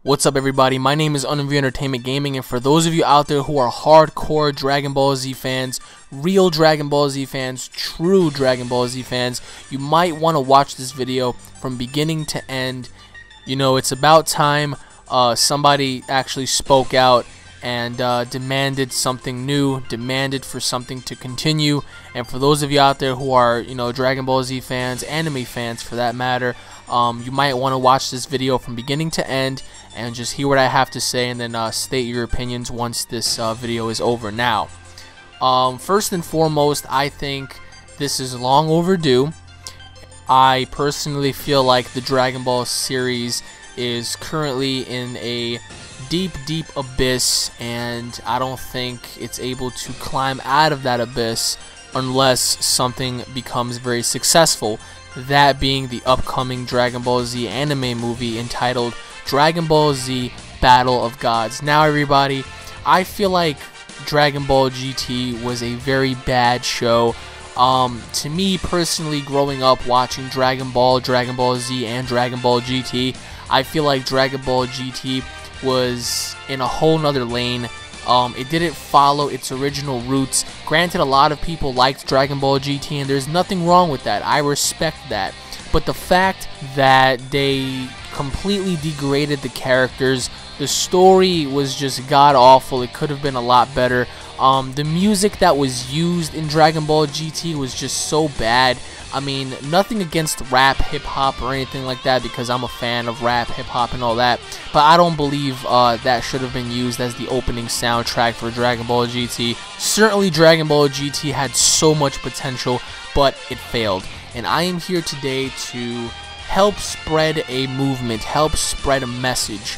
What's up, everybody? My name is UnrealEntGaming, and for those of you out there who are hardcore Dragon Ball Z fans, real Dragon Ball Z fans, true Dragon Ball Z fans, you might want to watch this video from beginning to end. You know, it's about time somebody actually spoke out and demanded something new, demanded for something to continue. And for those of you out there who are, you know, Dragon Ball Z fans, anime fans for that matter, you might want to watch this video from beginning to end and just hear what I have to say, and then state your opinions once this video is over. Now, first and foremost, I think this is long overdue. I personally feel like the Dragon Ball series is currently in a deep abyss, and I don't think it's able to climb out of that abyss unless something becomes very successful. That being the upcoming Dragon Ball Z anime movie entitled Dragon Ball Z Battle of Gods. Now, everybody, I feel like Dragon Ball GT was a very bad show. To me personally, growing up watching Dragon Ball Z, and Dragon Ball GT, I feel like Dragon Ball GT was in a whole nother lane. It didn't follow its original roots. Granted, a lot of people liked Dragon Ball GT, and there's nothing wrong with that. I respect that. But the fact that they completely degraded the characters, the story was just god-awful. It could have been a lot better. The music that was used in Dragon Ball GT was just so bad. I mean, nothing against rap, hip-hop, or anything like that, because I'm a fan of rap, hip-hop, and all that. But I don't believe that should have been used as the opening soundtrack for Dragon Ball GT. Certainly, Dragon Ball GT had so much potential, but it failed. And I am here today to help spread a movement, help spread a message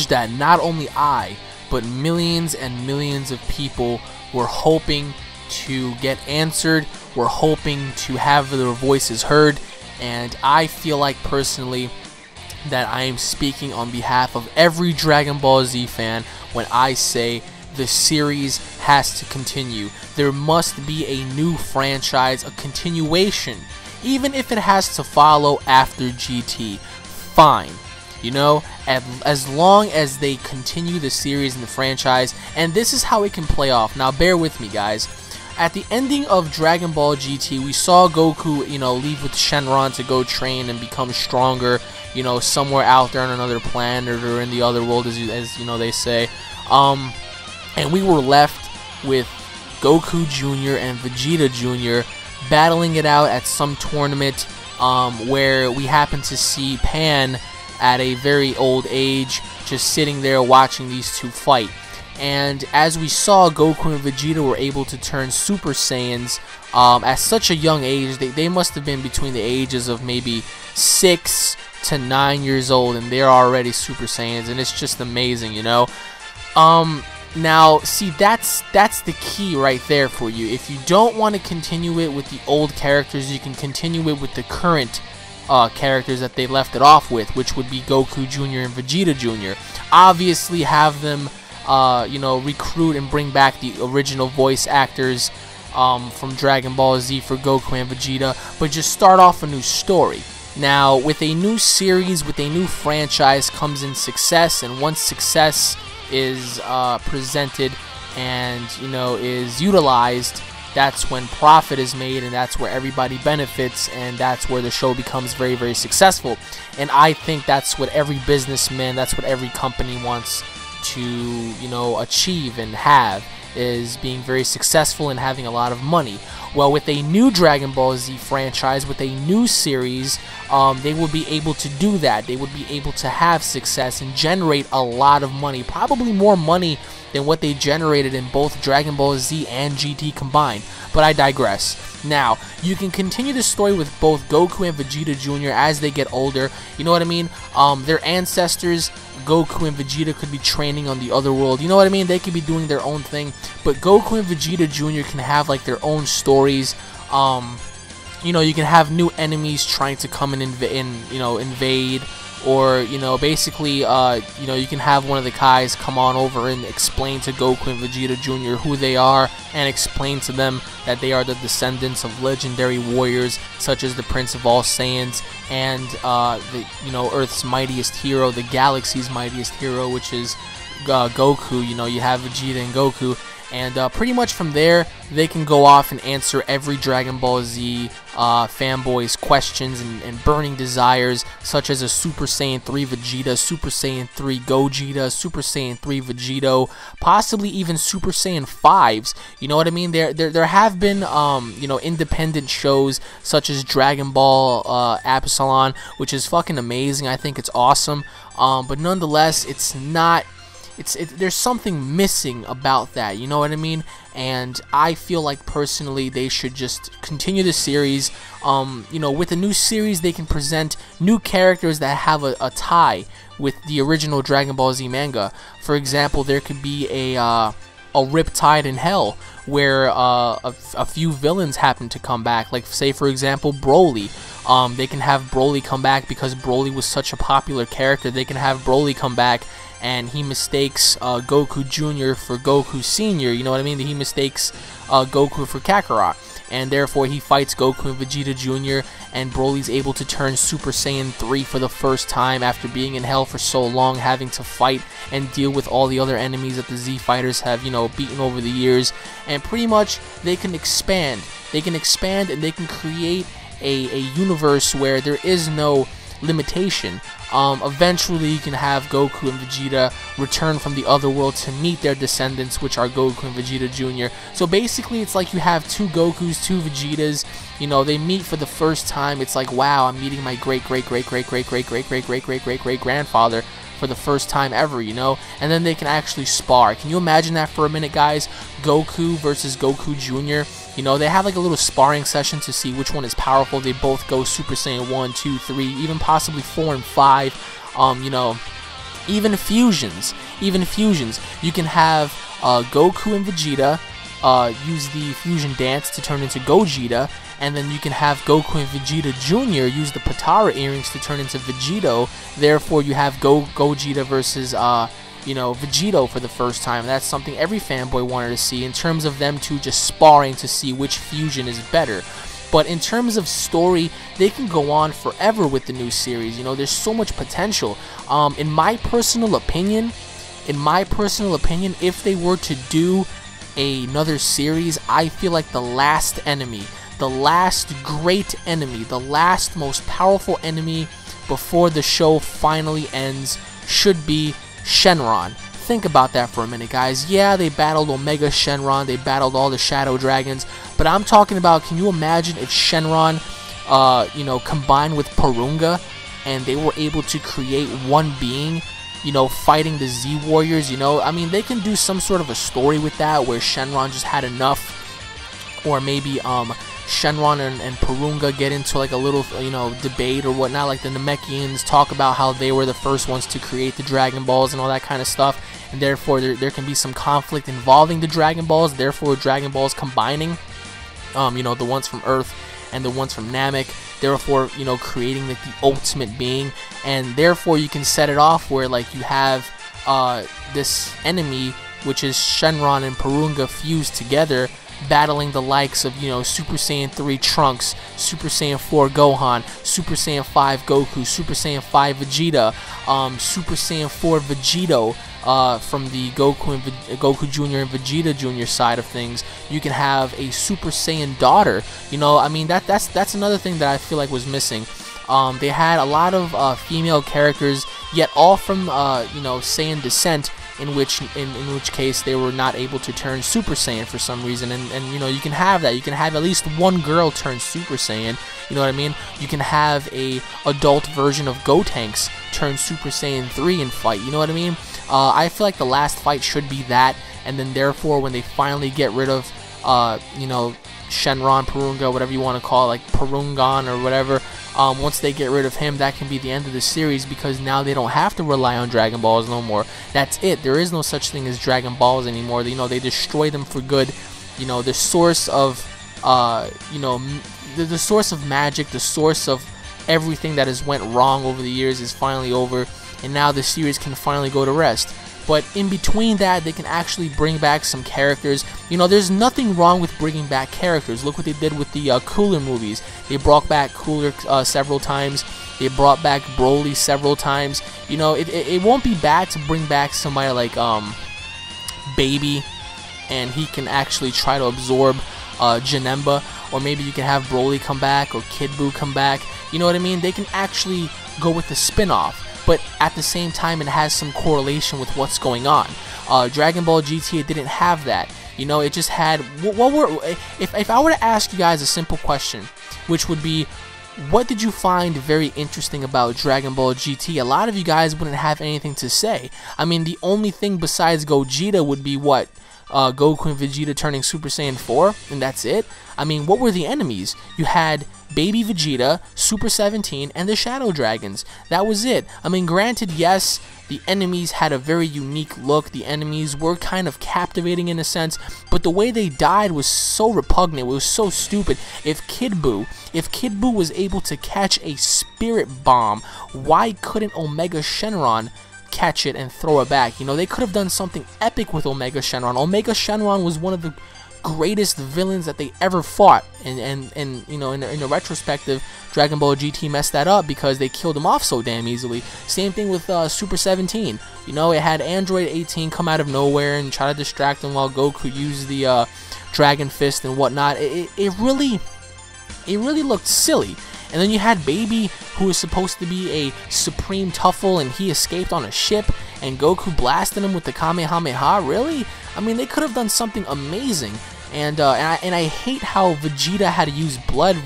that not only I, but millions and millions of people were hoping to get answered, were hoping to have their voices heard. And I feel like personally that I am speaking on behalf of every Dragon Ball Z fan when I say the series has to continue. There must be a new franchise, a continuation, even if it has to follow after GT. Fine. You know, as long as they continue the series and the franchise, and this is how it can play off. Now, bear with me, guys. At the ending of Dragon Ball GT, we saw Goku, you know, leave with Shenron to go train and become stronger, you know, somewhere out there on another planet or in the other world, as you know they say. And we were left with Goku Jr. and Vegeta Jr. battling it out at some tournament, where we happened to see Pan at a very old age, just sitting there watching these two fight. And as we saw, Goku and Vegeta were able to turn Super Saiyans at such a young age. They must have been between the ages of maybe 6 to 9 years old, and they're already Super Saiyans, and it's just amazing, you know. Now, see, that's the key right there for you. If you don't want to continue it with the old characters, you can continue it with the current characters that they left it off with, which would be Goku Jr. and Vegeta Jr. Obviously, have them, you know, recruit and bring back the original voice actors from Dragon Ball Z for Goku and Vegeta, but just start off a new story. Now, with a new series, with a new franchise comes in success, and once success is presented and, you know, is utilized, that's when profit is made, and that's where everybody benefits, and that's where the show becomes very successful. And I think that's what every businessman, that's what every company wants to, you know, achieve and have, is being very successful and having a lot of money. Well, with a new Dragon Ball Z franchise, with a new series, they will be able to do that. They would be able to have success and generate a lot of money, probably more money than what they generated in both Dragon Ball Z and GT combined. But I digress. Now, you can continue the story with both Goku and Vegeta Jr. as they get older. You know what I mean? Their ancestors, Goku and Vegeta, could be training on the other world. You know what I mean? They could be doing their own thing. But Goku and Vegeta Jr. can have like their own stories. You know, you can have new enemies trying to come and invade. or basically you can have one of the Kais come on over and explain to Goku and Vegeta Jr. who they are, and explain to them that they are the descendants of legendary warriors such as the Prince of All Saiyans and Earth's mightiest hero, the galaxy's mightiest hero, which is Goku. You have Vegeta and Goku. And pretty much from there, they can go off and answer every Dragon Ball Z fanboy's questions and burning desires, such as a Super Saiyan 3 Vegeta, Super Saiyan 3 Gogeta, Super Saiyan 3 Vegito, possibly even Super Saiyan 5s. You know what I mean? There have been independent shows such as Dragon Ball Epsilon, which is fucking amazing. I think it's awesome. But nonetheless, it's not. There's something missing about that, you know what I mean? And I feel like personally they should just continue the series. With a new series they can present new characters that have a tie with the original Dragon Ball Z manga. For example, there could be a Riptide in Hell, where a few villains happen to come back, like say for example Broly. They can have Broly come back because Broly was such a popular character. They can have Broly come back and he mistakes Goku Jr. for Goku Sr. You know what I mean? He mistakes Goku for Kakarot, and therefore he fights Goku and Vegeta Jr. and Broly's able to turn Super Saiyan 3 for the first time after being in hell for so long, having to fight and deal with all the other enemies that the Z fighters have beaten over the years. And pretty much they can expand and they can create a universe where there is no limitation. Eventually you can have Goku and Vegeta return from the other world to meet their descendants, which are Goku and Vegeta Jr. So basically it's like you have two Gokus, two Vegetas, they meet for the first time. It's like, wow, I'm meeting my great grandfather for the first time ever, and then they can actually spar. Can you imagine that for a minute, guys? Goku versus Goku Jr. They have like a little sparring session to see which one is powerful. They both go Super Saiyan 1, 2, 3, even possibly 4 and 5. Even fusions. You can have Goku and Vegeta use the fusion dance to turn into Gogeta, and then you can have Goku and Vegeta Jr. use the Potara earrings to turn into Vegito. Therefore, you have Gogeta versus Vegito for the first time. That's something every fanboy wanted to see, in terms of them two just sparring to see which fusion is better. But in terms of story, they can go on forever with the new series. There's so much potential. In my personal opinion, if they were to do another series, I feel like the last enemy, the last great enemy, the last most powerful enemy before the show finally ends should be Shenron. Think about that for a minute, guys. Yeah, they battled Omega Shenron, they battled all the Shadow Dragons, but I'm talking about, can you imagine if Shenron, combined with Porunga, and they were able to create one being, fighting the Z Warriors? I mean, they can do some sort of a story with that, where Shenron just had enough, or maybe Shenron and Porunga get into like a little debate or whatnot, like the Namekians talk about how they were the first ones to create the Dragon Balls and all that kind of stuff, and therefore there can be some conflict involving the Dragon Balls, therefore Dragon Balls combining the ones from Earth and the ones from Namek, therefore creating like the ultimate being. And therefore you can set it off where like you have this enemy, which is Shenron and Porunga fused together, battling the likes of Super Saiyan 3 Trunks, Super Saiyan 4 Gohan, Super Saiyan 5 Goku, Super Saiyan 5 Vegeta, Super Saiyan 4 Vegito, from the Goku Jr. and Vegeta Jr. side of things. You can have a Super Saiyan daughter. I mean, that's another thing that I feel like was missing. They had a lot of female characters, yet all from Saiyan descent, in which case they were not able to turn Super Saiyan for some reason. And you can have that. You can have at least one girl turn Super Saiyan. You know what I mean? You can have a adult version of Gotenks turn Super Saiyan 3 and fight. You know what I mean? I feel like the last fight should be that, and then therefore when they finally get rid of Shenron, Porunga, whatever you want to call it, like Porungon or whatever, once they get rid of him, that can be the end of the series, because now they don't have to rely on Dragon Balls no more. That's it. There is no such thing as Dragon Balls anymore. They destroy them for good. The source of the source of magic, the source of everything that has went wrong over the years is finally over, and now the series can finally go to rest. But in between that, they can actually bring back some characters. You know, there's nothing wrong with bringing back characters. Look what they did with the Cooler movies. They brought back Cooler several times. They brought back Broly several times. You know, it won't be bad to bring back somebody like Baby, and he can actually try to absorb Janemba. Or maybe you can have Broly come back, or Kid Buu come back. You know what I mean? They can actually go with the spin-off, but at the same time it has some correlation with what's going on. Dragon Ball GT, it didn't have that. You know, it just had, if I were to ask you guys a simple question, which would be, what did you find very interesting about Dragon Ball GT? A lot of you guys wouldn't have anything to say. I mean, the only thing besides Gogeta would be what? Goku and Vegeta turning Super Saiyan 4, and that's it. I mean, what were the enemies? You had Baby Vegeta, Super 17, and the Shadow Dragons. That was it. I mean, granted, yes, the enemies had a very unique look. The enemies were kind of captivating in a sense, but the way they died was so repugnant. It was so stupid. If Kid Buu was able to catch a Spirit Bomb, why couldn't Omega Shenron catch it and throw it back? You know, they could have done something epic with Omega Shenron. Omega Shenron was one of the greatest villains that they ever fought, and you know, in the retrospective, Dragon Ball GT messed that up because they killed him off so damn easily. Same thing with Super 17. You know, it had Android 18 come out of nowhere and try to distract him while Goku used the Dragon Fist and whatnot. It really looked silly. And then you had Baby, who was supposed to be a supreme Tuffle, and he escaped on a ship, and Goku blasted him with the Kamehameha. Really? I mean, they could have done something amazing. And I hate how Vegeta had to use blood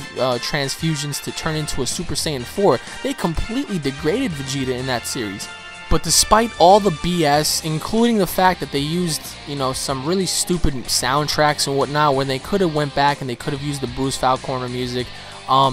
transfusions to turn into a Super Saiyan 4. They completely degraded Vegeta in that series. But despite all the BS, including the fact that they used, you know, some really stupid soundtracks and whatnot, when they could have went back and they could have used the Bruce Falconer music,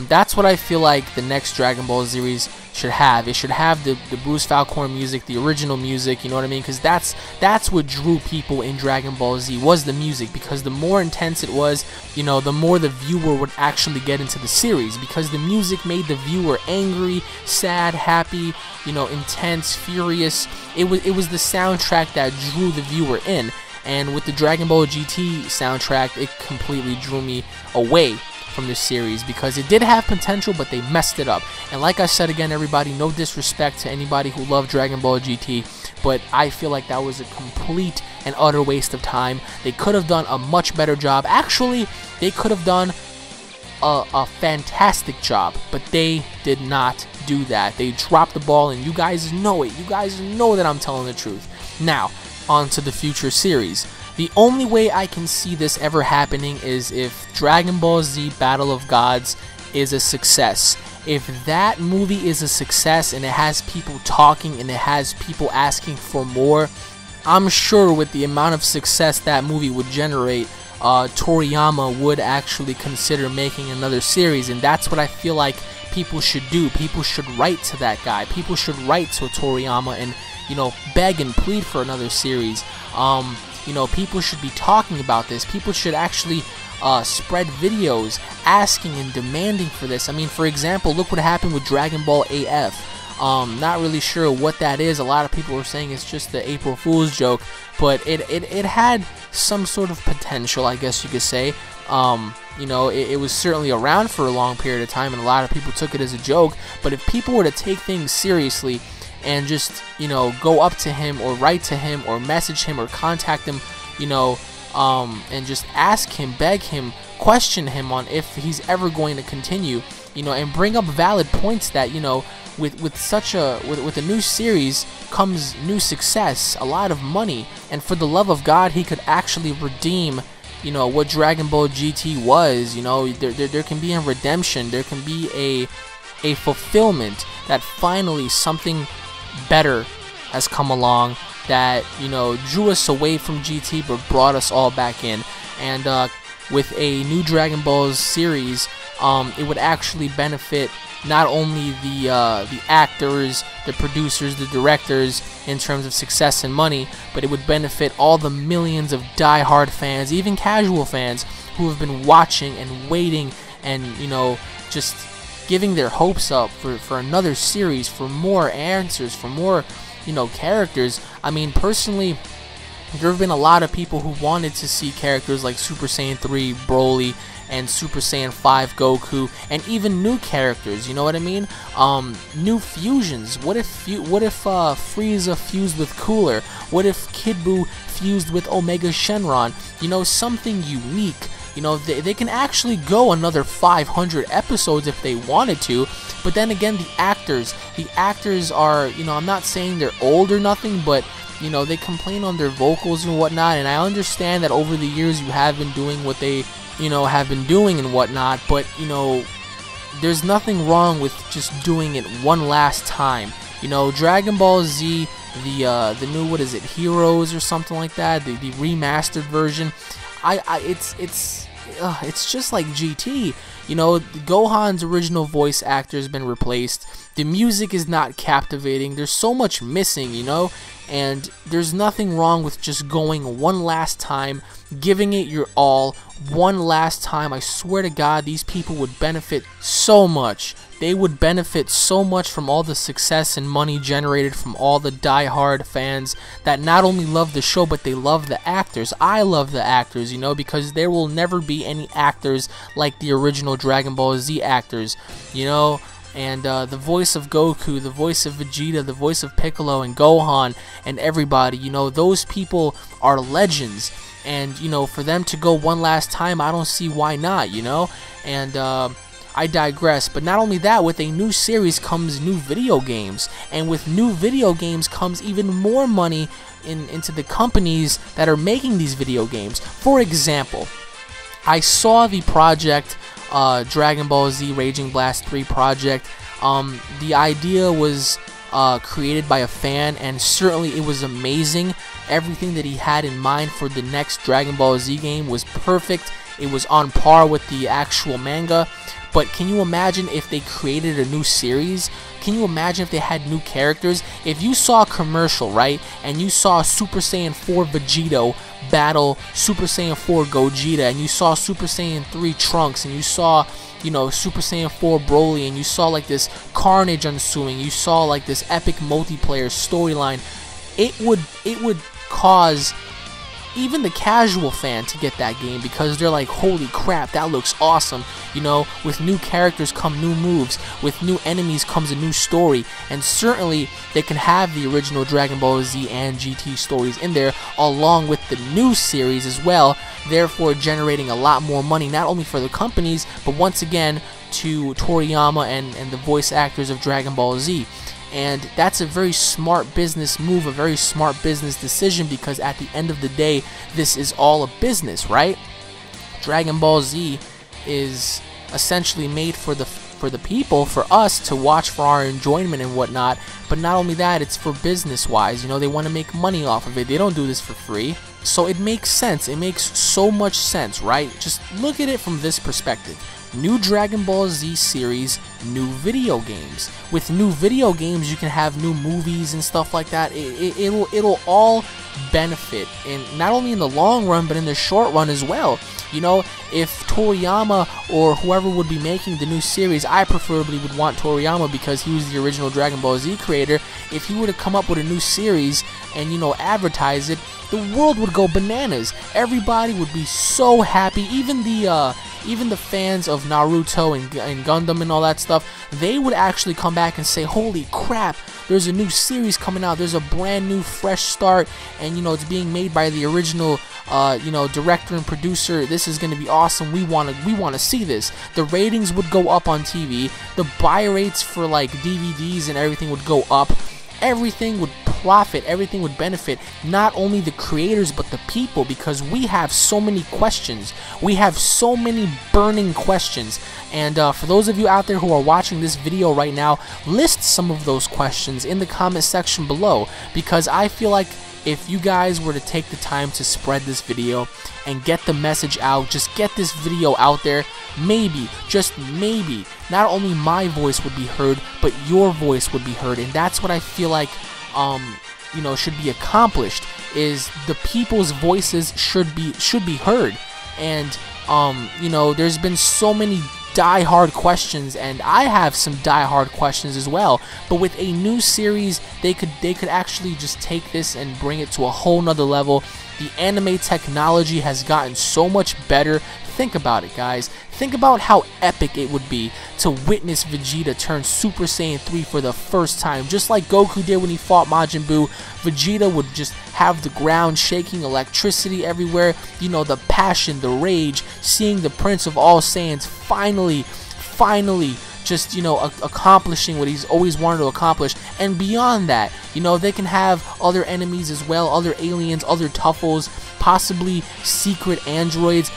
that's what I feel like the next Dragon Ball series should have. It should have the Bruce Falconer music, the original music, you know what I mean? Because that's what drew people in Dragon Ball Z, was the music. Because the more intense it was, you know, the more the viewer would actually get into the series. Because the music made the viewer angry, sad, happy, you know, intense, furious. It was the soundtrack that drew the viewer in. And with the Dragon Ball GT soundtrack, it completely drew me away from this series, because it did have potential, but they messed it up. And like I said again, everybody, no disrespect to anybody who loved Dragon Ball GT, but I feel like that was a complete and utter waste of time. They could have done a much better job. Actually, they could have done a fantastic job, but they did not do that. They dropped the ball, and you guys know it. You guys know that I'm telling the truth. Now, on to the future series. The only way I can see this ever happening is if Dragon Ball Z Battle of Gods is a success. If that movie is a success and it has people talking and it has people asking for more, I'm sure with the amount of success that movie would generate, Toriyama would actually consider making another series. And that's what I feel like people should do. People should write to that guy. People should write to Toriyama and, you know, beg and plead for another series. You know, people should be talking about this. People should actually spread videos asking and demanding for this. I mean, for example, look what happened with Dragon Ball AF. Not really sure what that is. A lot of people were saying it's just the April Fool's joke, but it had some sort of potential, I guess you could say. You know, it was certainly around for a long period of time, and a lot of people took it as a joke. But if people were to take things seriously and just, you know, go up to him or write to him or message him or contact him, you know, and just ask him, beg him, question him on if he's ever going to continue, you know, and bring up valid points that, you know, with such a with a new series comes new success, a lot of money, and for the love of God, he could actually redeem, you know, what Dragon Ball GT was. You know, there can be a redemption, there can be a fulfillment that finally something better has come along that, you know, drew us away from GT but brought us all back in. And with a new Dragon Ball series, it would actually benefit not only the actors, the producers, the directors in terms of success and money, but it would benefit all the millions of die-hard fans, even casual fans, who have been watching and waiting and, you know, just giving their hopes up for another series, for more answers, for more, you know, characters. I mean, personally, there have been a lot of people who wanted to see characters like Super Saiyan 3 Broly and Super Saiyan 5 Goku, and even new characters, you know what I mean? New fusions. What if Frieza fused with Cooler? What if Kid Buu fused with Omega Shenron? You know, something unique. You know, they can actually go another 500 episodes if they wanted to, but then again, the actors are, you know, I'm not saying they're old or nothing, but you know, they complain on their vocals and whatnot, and I understand that over the years you have been doing what they, you know, have been doing and whatnot, but you know, there's nothing wrong with just doing it one last time. You know, Dragon Ball Z, the new, what is it, Heroes or something like that, the remastered version, it's just like GT. You know, Gohan's original voice actor has been replaced. The music is not captivating. There's so much missing, you know, and there's nothing wrong with just going one last time, giving it your all, one last time. I swear to God, these people would benefit so much. They would benefit so much from all the success and money generated from all the die-hard fans that not only love the show, but they love the actors. I love the actors, you know, because there will never be any actors like the original Dragon Ball Z actors, you know. And the voice of Goku, the voice of Vegeta, the voice of Piccolo and Gohan and everybody, you know, those people are legends. And, you know, for them to go one last time, I don't see why not, you know. And I digress. But not only that, with a new series comes new video games. And with new video games comes even more money into the companies that are making these video games. For example, I saw the project Dragon Ball Z Raging Blast 3 project. The idea was created by a fan, and certainly it was amazing. Everything that he had in mind for the next Dragon Ball Z game was perfect. It was on par with the actual manga. But can you imagine if they created a new series? Can you imagine if they had new characters? If you saw a commercial, right, and you saw Super Saiyan 4 Vegito battle Super Saiyan 4 Gogeta, and you saw Super Saiyan 3 Trunks, and you saw, you know, Super Saiyan 4 Broly, and you saw like this carnage ensuing, you saw like this epic multiplayer storyline, it would cause even the casual fan to get that game, because they're like, holy crap, that looks awesome. You know, with new characters come new moves, with new enemies comes a new story, and certainly they can have the original Dragon Ball Z and GT stories in there along with the new series as well, therefore generating a lot more money, not only for the companies, but once again to Toriyama and the voice actors of Dragon Ball Z. And that's a very smart business move, a very smart business decision, because at the end of the day, this is all a business, right? Dragon Ball Z is essentially made for the people, for us to watch for our enjoyment and whatnot. But not only that, it's for business-wise. You know, they want to make money off of it. They don't do this for free. So it makes sense. It makes so much sense, right? Just look at it from this perspective. New Dragon Ball Z series, new video games. With new video games, you can have new movies and stuff like that. It'll all benefit, and not only in the long run, but in the short run as well. You know, if Toriyama or whoever would be making the new series, I preferably would want Toriyama because he was the original Dragon Ball Z creator. If he were to come up with a new series and, you know, advertise it, the world would go bananas. Everybody would be so happy. Even the fans of Naruto and Gundam and all that stuff, they would actually come back and say, holy crap, there's a new series coming out, there's a brand new fresh start, and you know, it's being made by the original you know, director and producer. This is going to be awesome. We want to see this. The ratings would go up on TV, the buy rates for like DVDs and everything would go up. Everything would profit, everything would benefit, not only the creators but the people, because we have so many questions. We have so many burning questions. And for those of you out there who are watching this video right now, list some of those questions in the comment section below, because I feel like if you guys were to take the time to spread this video and get the message out, just get this video out there, maybe, just maybe, not only my voice would be heard, but your voice would be heard. And that's what I feel like, you know, should be accomplished, is the people's voices should be heard. And you know, there's been so many die-hard questions, and I have some die-hard questions as well. But with a new series, they could actually just take this and bring it to a whole nother level. The anime technology has gotten so much better. Think about it, guys. Think about how epic it would be to witness Vegeta turn Super Saiyan 3 for the first time. Just like Goku did when he fought Majin Buu, Vegeta would just have the ground shaking, electricity everywhere, you know, the passion, the rage, seeing the Prince of All Saiyans finally just, you know, accomplishing what he's always wanted to accomplish. And beyond that, you know, they can have other enemies as well, other aliens, other Tuffles, possibly secret androids,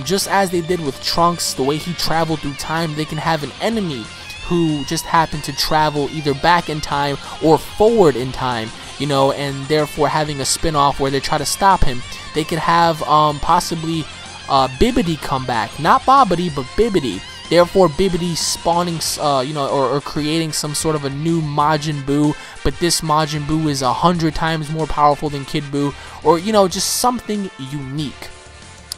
just as they did with Trunks, the way he traveled through time. They can have an enemy who just happened to travel either back in time or forward in time, you know, and therefore having a spin-off where they try to stop him. They could have possibly Bibbidi come back, not Bobbidi, but Bibbidi. Therefore, Bibbidi spawning, you know, or creating some sort of a new Majin Buu, but this Majin Buu is 100 times more powerful than Kid Buu, or, you know, just something unique.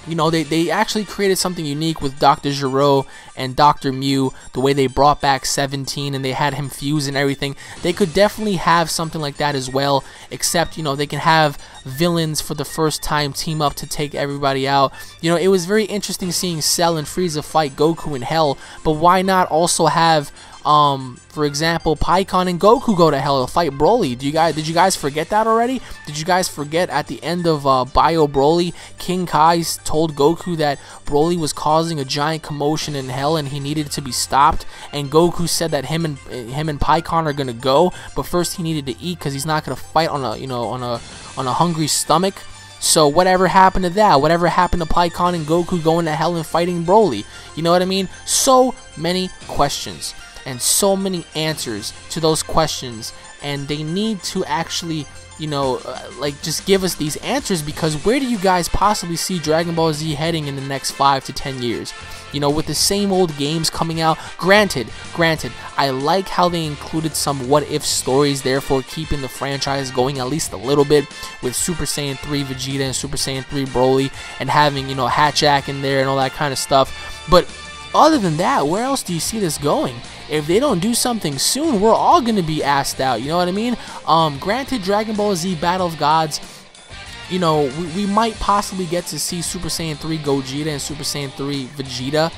You know, they actually created something unique with Dr. Gero and Dr. Mew, the way they brought back 17 and they had him fuse and everything. They could definitely have something like that as well, except, you know, they can have villains for the first time team up to take everybody out. You know, it was very interesting seeing Cell and Frieza fight Goku in Hell, but why not also have for example, Pikkon and Goku go to Hell to fight Broly? Did you guys forget that already? Did you guys forget at the end of Bio Broly, King Kai told Goku that Broly was causing a giant commotion in Hell and he needed to be stopped? And Goku said that him and Pikkon are gonna go, but first he needed to eat because he's not gonna fight on a, you know, on a hungry stomach. So whatever happened to that? Whatever happened to Pikkon and Goku going to Hell and fighting Broly? You know what I mean? So many questions and so many answers to those questions, and they need to actually, you know, like, just give us these answers, because where do you guys possibly see Dragon Ball Z heading in the next 5 to 10 years? You know, with the same old games coming out. Granted, I like how they included some what-if stories, therefore keeping the franchise going at least a little bit, with Super Saiyan 3 Vegeta and Super Saiyan 3 Broly, and having, you know, Hatchak in there and all that kind of stuff. But other than that, where else do you see this going? If they don't do something soon, we're all going to be asked out, you know what I mean? Granted, Dragon Ball Z Battle of Gods, you know, we might possibly get to see Super Saiyan 3 Gogeta and Super Saiyan 3 Vegeta.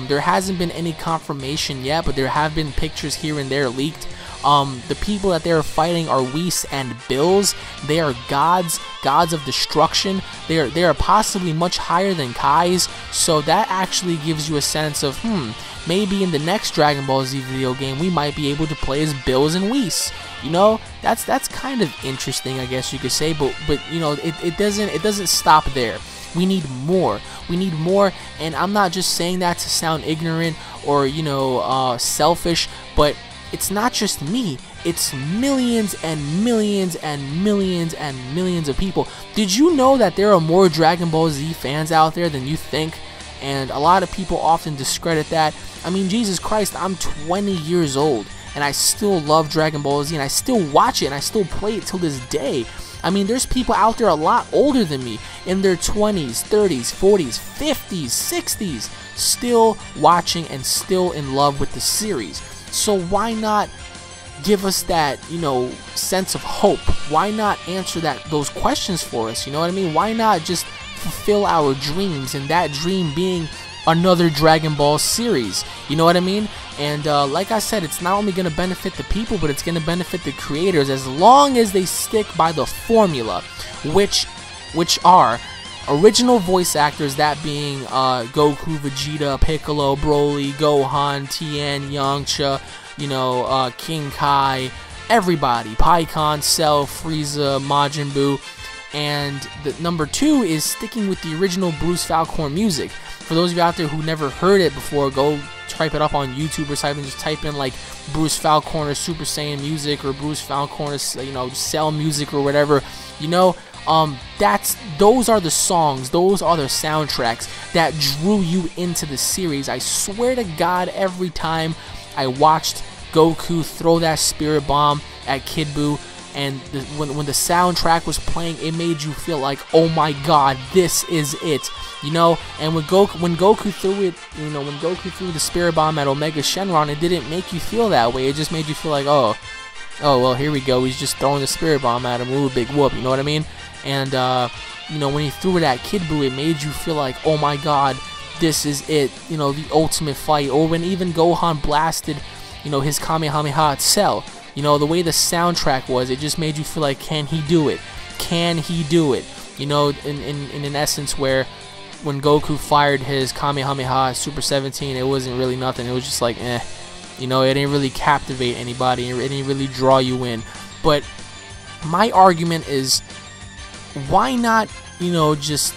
There hasn't been any confirmation yet, but there have been pictures here and there leaked. The people that they're fighting are Whis and Bills. They are gods of destruction. They are possibly much higher than Kai's, so that actually gives you a sense of, maybe in the next Dragon Ball Z video game we might be able to play as Bills and Whis. You know, that's kind of interesting, I guess you could say, but you know, it doesn't stop there. We need more. We need more, and I'm not just saying that to sound ignorant or, you know, selfish, but it's not just me, it's millions and millions and millions and millions of people. Did you know that there are more Dragon Ball Z fans out there than you think? And a lot of people often discredit that. I mean, Jesus Christ, I'm 20 years old and I still love Dragon Ball Z and I still watch it and I still play it till this day. I mean, there's people out there a lot older than me, in their 20s, 30s, 40s, 50s, 60s, still watching and still in love with the series. So why not give us that, you know, sense of hope? Why not answer those questions for us? You know what I mean? Why not just fulfill our dreams, and that dream being another Dragon Ball series? You know what I mean? And like I said, it's not only going to benefit the people, but it's going to benefit the creators, as long as they stick by the formula, which are original voice actors, that being Goku, Vegeta, Piccolo, Broly, Gohan, Tien, Yamcha, you know, King Kai, everybody, Pikkon, Cell, Frieza, Majin Buu. And the number 2 is sticking with the original Bruce Falcon music. For those of you out there who never heard it before, go type it up on YouTube or something. Just type in like Bruce Falcon or Super Saiyan music, or Bruce Falcon or, you know, Cell music or whatever. You know, those are the songs, those are the soundtracks that drew you into the series. I swear to God, every time I watched Goku throw that spirit bomb at Kid Buu, and when the soundtrack was playing, it made you feel like, oh my god, this is it, you know. And when Goku threw it, you know, when Goku threw the Spirit Bomb at Omega Shenron, it didn't make you feel that way. It just made you feel like, oh well, here we go, he's just throwing the Spirit Bomb at him, ooh, big whoop, you know what I mean? And you know, when he threw it at Kid Buu, it made you feel like, oh my god, this is it, you know, the ultimate fight. Or when even Gohan blasted, you know, his Kamehameha at Cell, you know, the way the soundtrack was, it just made you feel like, can he do it? Can he do it? You know, in essence, where when Goku fired his Kamehameha at Super 17, it wasn't really nothing. It was just like, eh. You know, it didn't really captivate anybody. It didn't really draw you in. But my argument is, why not, you know, just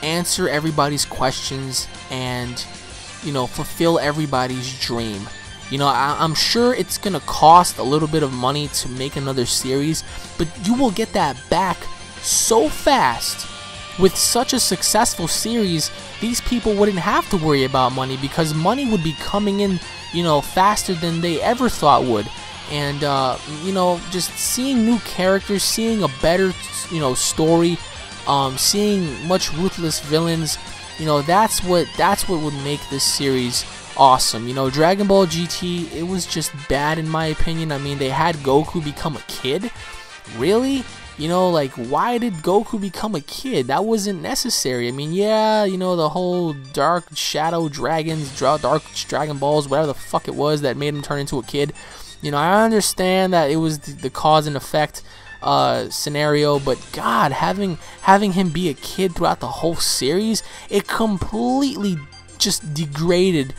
answer everybody's questions and, you know, fulfill everybody's dream? You know, I'm sure it's going to cost a little bit of money to make another series, but you will get that back so fast. With such a successful series, these people wouldn't have to worry about money, because money would be coming in, you know, faster than they ever thought would. And, you know, just seeing new characters, seeing a better, you know, story, seeing much ruthless villains, you know, that's what would make this series awesome. You know, Dragon Ball GT, it was just bad in my opinion. I mean, they had Goku become a kid. Really? You know, like, why did Goku become a kid? That wasn't necessary. I mean, yeah, you know, the whole Dark Shadow Dragons, Dark Dragon Balls, whatever the fuck it was that made him turn into a kid. You know, I understand that it was the cause and effect scenario, but God, having him be a kid throughout the whole series, it completely just degraded,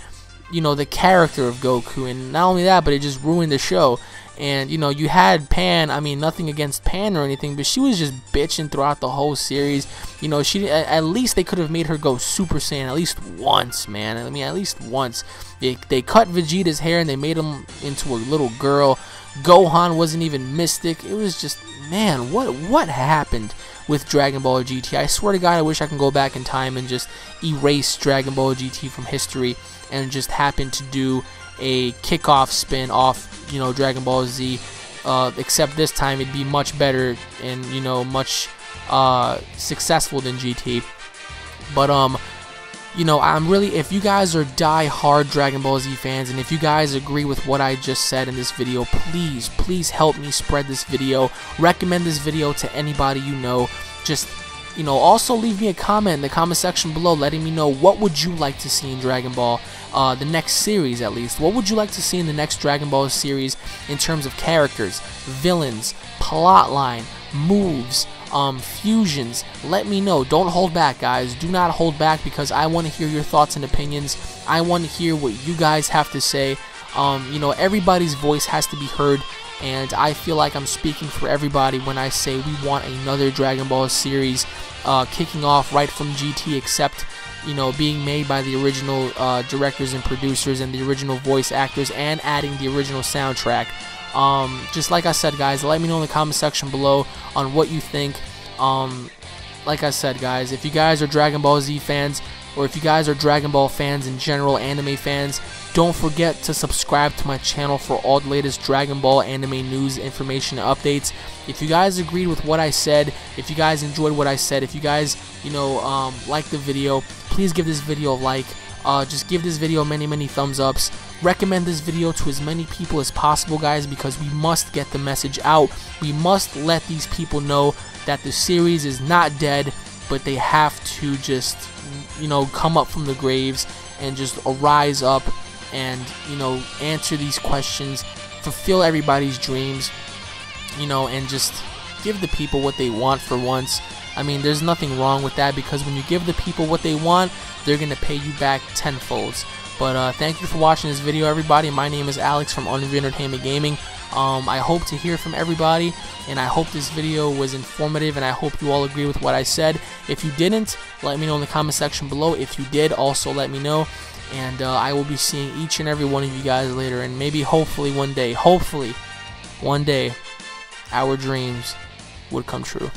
you know, the character of Goku. And not only that, but it just ruined the show. And, you know, you had Pan. I mean, nothing against Pan or anything, but she was just bitching throughout the whole series. You know, she, at least they could have made her go Super Saiyan at least once, man. I mean, at least once. They cut Vegeta's hair and they made him into a little girl. Gohan wasn't even Mystic. It was just, man, what happened with Dragon Ball GT? I swear to God, I wish I could go back in time and just erase Dragon Ball GT from history and just happen to do a kickoff spin off, you know, Dragon Ball Z, except this time it'd be much better and, you know, much successful than GT. But you know, I'm really, if you guys are die-hard Dragon Ball Z fans, and if you guys agree with what I just said in this video, please help me spread this video. Recommend this video to anybody you know. Just, you know, also leave me a comment in the comment section below letting me know what would you like to see in Dragon Ball, the next series at least. What would you like to see in the next Dragon Ball series in terms of characters, villains, plotline, moves, fusions? Let me know. Don't hold back, guys. Do not hold back, because I want to hear your thoughts and opinions. I want to hear what you guys have to say. You know, everybody's voice has to be heard, and I feel like I'm speaking for everybody when I say we want another Dragon Ball series kicking off right from GT, except, you know, being made by the original directors and producers and the original voice actors, and adding the original soundtrack. Just like I said, guys, let me know in the comment section below on what you think. Like I said, guys, if you guys are Dragon Ball Z fans, or if you guys are Dragon Ball fans in general, anime fans, don't forget to subscribe to my channel for all the latest Dragon Ball anime news, information, and updates. If you guys agreed with what I said, if you guys enjoyed what I said, if you guys, you know, liked the video, please give this video a like. Just give this video many thumbs ups. Recommend this video to as many people as possible, guys, because we must get the message out. We must let these people know that the series is not dead, but they have to just, you know, come up from the graves and just rise up and, you know, answer these questions, fulfill everybody's dreams, you know, and just give the people what they want for once. I mean, there's nothing wrong with that, because when you give the people what they want, they're going to pay you back tenfolds. But thank you for watching this video, everybody. My name is Alex from UnrealEntGaming. I hope to hear from everybody, and I hope this video was informative, and I hope you all agree with what I said. If you didn't, let me know in the comment section below. If you did, also let me know. And I will be seeing each and every one of you guys later, and maybe, hopefully one day, our dreams would come true.